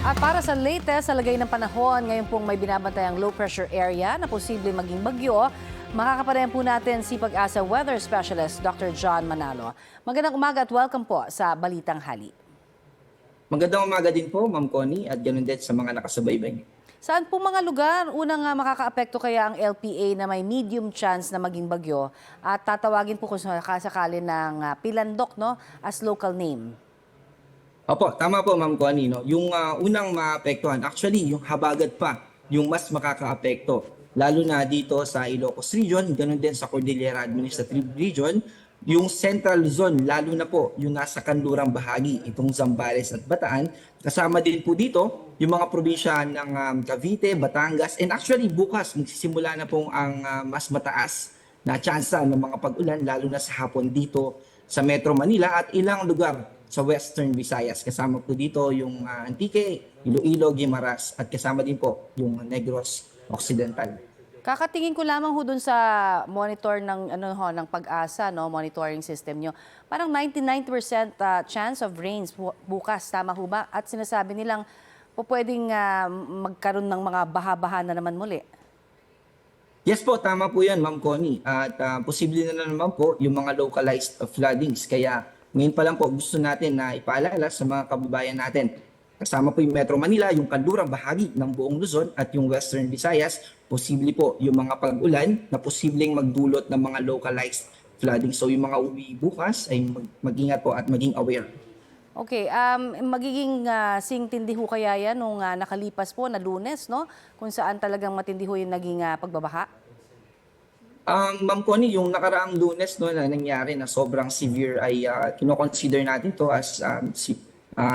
At para sa latest sa lagay ng panahon, ngayon pong may binabantayang low pressure area na posible maging bagyo, makakapanayan po natin si Pag-asa Weather Specialist Dr. John Manalo. Magandang umaga at welcome po sa Balitang Hali. Magandang umaga din po, Ma'am Connie, at ganoon din sa mga nakasubaybay. Saan po mga lugar unang makakaapekto kaya ang LPA na may medium chance na maging bagyo at tatawagin po kung sakasakali ng Pilandok as local name? Opo, tama po, Ma'am Connie. No? Yung unang maapektuhan, actually, yung habagat pa, yung mas makakaapekto. Lalo na dito sa Ilocos Region, ganoon din sa Cordillera Administrative Region, yung Central Zone, lalo na po yung nasa kanlurang bahagi, itong Zambales at Bataan. Kasama din po dito yung mga probinsya ng Cavite, Batangas, and actually bukas magsisimula na pong ang mas mataas na tsansa ng mga pag-ulan, lalo na sa hapon dito sa Metro Manila at ilang lugar sa Western Visayas. Kasama po dito yung Antique, Iloilo, Guimaras at kasama din po yung Negros Occidental. Kakatingin ko lamang ho dun sa monitor ng Pag-asa, monitoring system nyo. Parang 99% chance of rains bukas, tama ho ba? At sinasabi nilang pwedeng magkaroon ng mga baha-baha na naman muli. Yes po, tama po yan, Ma'am Connie. At posible na naman po yung mga localized floodings. Kaya ngayon pa lang po gusto natin na ipaalala sa mga kababayan natin. Kasama po yung Metro Manila, yung kanlurang bahagi ng buong Luzon at yung Western Visayas. Posible po yung mga pag-ulan na posibleng magdulot ng mga localized flooding. So yung mga uwi bukas ay mag-ingat po at maging aware. Okay, magiging sing-tindi ho kaya yan nung nakalipas po na Lunes, no? Kung saan talagang matindi ho yung naging pagbabaha? Ma'am Connie, yung nakaraang Lunes na nangyari na sobrang severe ay kino-consider natin to as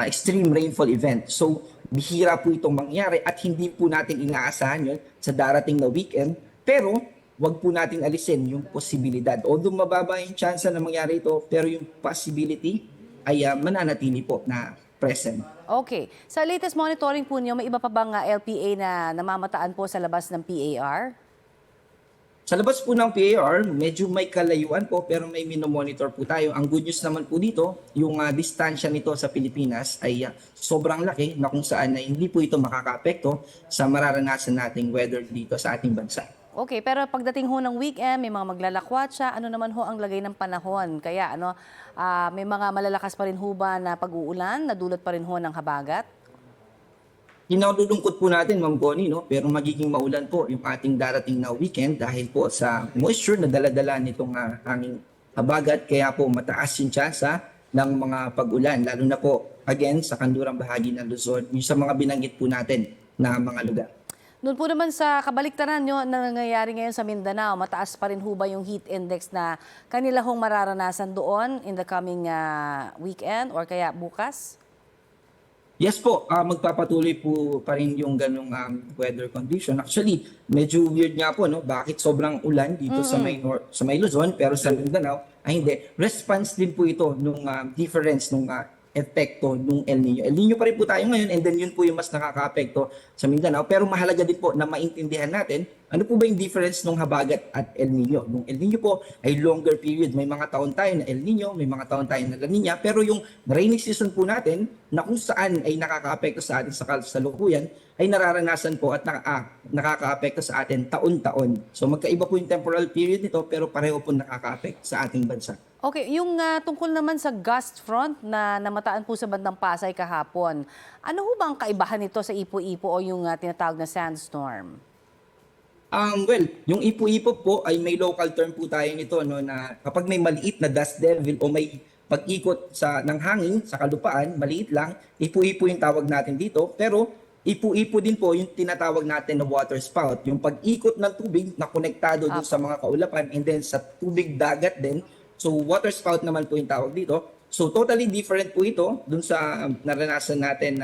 extreme rainfall event. So bihira po itong mangyari at hindi po natin inaasahan yun sa darating na weekend. Pero wag po natin alisin yung posibilidad. Although mababa yung chance na mangyari ito, pero yung possibility ay mananatili po na present. Okay. Sa latest monitoring po niyo, may iba pa bang LPA na namamataan po sa labas ng PAR? Sa labas po ng PAR, medyo may kalayuan po pero may minomonitor po tayo. Ang good news naman po dito, yung distansya nito sa Pilipinas ay sobrang laki na kung saan ay hindi po ito makakaapekto sa mararanasan nating weather dito sa ating bansa. Okay, pero pagdating ho ng weekend, may mga maglalakwatsa, ano naman ho ang lagay ng panahon? Kaya may mga malalakas pa rin ho ba na pag-uulan, nadulot pa rin ho ng habagat? Kinalulungkot po natin, Ma'am Connie, no? Pero magiging maulan po yung ating darating na weekend dahil po sa moisture na dala-dala nitong hanging habagat. Kaya po mataas yung tsansa ng mga pag-ulan, lalo na po, again, sa kanlurang bahagi ng Luzon, yung sa mga binanggit po natin na mga lugar. Doon po naman sa kabaliktaran nyo na nangyayari ngayon sa Mindanao, mataas pa rin ho ba yung heat index na kanila hong mararanasan doon in the coming weekend or kaya bukas? Yes po, magpapatuloy po pa rin yung ganong weather condition. Actually, medyo weird nga po, no? Bakit sobrang ulan dito sa may Luzon, pero sa Mindanao ay hindi. Response din po ito nung difference nung epekto nung El Nino. El Nino pa rin po tayo ngayon and then yun po yung mas nakakaapekto sa Mindanao. Pero mahalaga din po na maintindihan natin ano po ba yung difference nung habagat at El Nino. Nung El Nino po ay longer period. May mga taon tayo na El Nino, may mga taon tayo na La Nina. Pero yung rainy season po natin na kung saan ay nakakaapekto sa atin sa kasalukuyan ay nararanasan po at nakakaapekto sa atin taon-taon. So magkaiba po yung temporal period nito pero pareho po nakakaapekto sa ating bansa. Okay, yung tungkol naman sa gust front na namataan po sa bandang Pasay kahapon, ano ho ba ang kaibahan nito sa Ipo-Ipo o yung tinatawag na sandstorm? Well, yung ipo-ipo po ay may local term po tayo nito no, na kapag may maliit na dust devil o may pag-ikot ng hangin sa kalupaan, maliit lang, ipo-ipo yung tawag natin dito. Pero ipo-ipo din po yung tinatawag natin na water spout, yung pag-ikot ng tubig na konektado dun sa mga kaulapan and then sa tubig dagat din. So water spout naman po yung tawag dito. So totally different po ito dun sa naranasan natin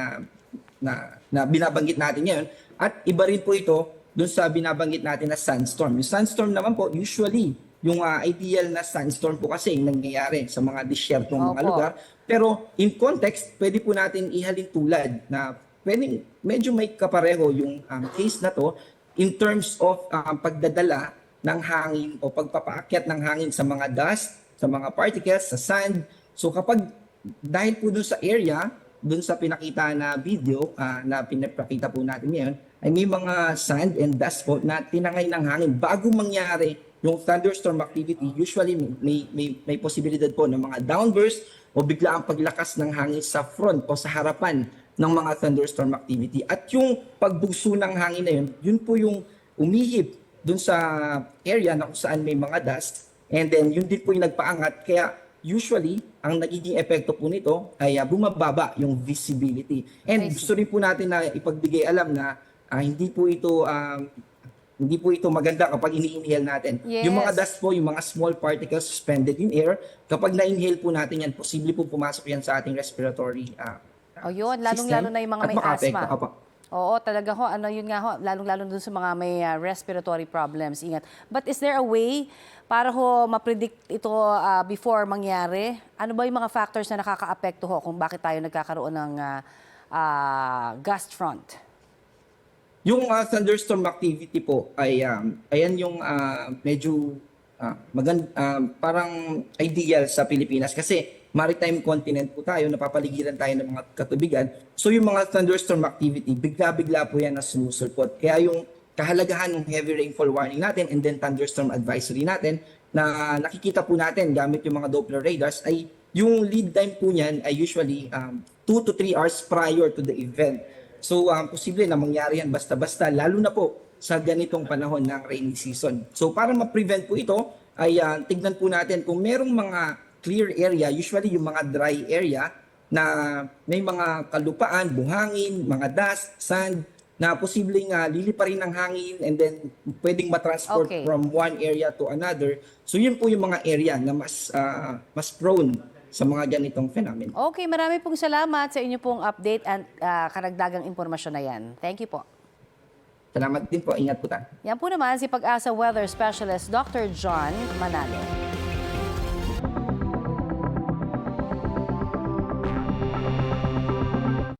na binabanggit natin ngayon. At iba rin po ito dun sa binabanggit natin na sandstorm. Yung sandstorm naman po, usually, yung ideal na sandstorm po kasi yung nangyayari sa mga disyertong mga lugar. Pero in context, pwede po natin ihalin tulad na pwedeng medyo may kapareho yung case na to in terms of pagdadala ng hangin o pagpapaakyat ng hangin sa mga dust, sa mga particles, sa sand. So kapag dahil po dun sa area, dun sa pinakita na video na pinapakita po natin ngayon, ay may mga sand and dust po na tinangay ng hangin. Bago mangyari yung thunderstorm activity, usually may posibilidad po ng mga downburst o bigla ang paglakas ng hangin sa front o sa harapan ng mga thunderstorm activity. At yung pagbugso ng hangin na yun po yung umihip dun sa area na kung saan may mga dust. And then yun din po yung nagpaangat. Kaya usually, ang nagiging epekto po nito ay bumababa yung visibility. And I see. gusto rin po natin na ipagbigay alam na hindi po ito maganda kapag ini-inhale natin. Yes. Yung mga dust po, yung mga small particles suspended in air, kapag na-inhale po natin yan, posible po pumasok yan sa ating respiratory O yun, lalong-lalo na yung mga at may makaapekto. asthma. Opo. Oo, talaga ho, yun nga ho, lalong-lalo dun sa mga may respiratory problems. Ingat. But is there a way para ho ma-predict ito before mangyari? Ano ba yung mga factors na nakaka-apekto ho kung bakit tayo nagkakaroon ng gust front? Yung thunderstorm activity po ay ayan yung medyo parang ideal sa Pilipinas kasi maritime continent po tayo, napapaligiran tayo ng mga katubigan. So yung mga thunderstorm activity, bigla-bigla po yan na sumusulpot. Kaya yung kahalagahan ng heavy rainfall warning natin and then thunderstorm advisory natin na nakikita po natin gamit yung mga Doppler radars ay yung lead time po niyan ay usually 2 to 3 hours prior to the event. So posible na mangyari yan basta-basta lalo na po sa ganitong panahon ng rainy season. So para ma-prevent po ito ay tignan po natin kung merong mga clear area, usually yung mga dry area na may mga kalupaan, buhangin, mga dust, sand na posibleng liliparin ng hangin and then pwedeng matransport Okay. from one area to another. So yun po yung mga area na mas prone sa mga ganitong phenomenon. Okay, marami pong salamat sa inyo pong update at karagdagang impormasyon na yan. Thank you po. Salamat din po. Ingat po tayo. Yan po naman si Pag-asa Weather Specialist Dr. John Manalo.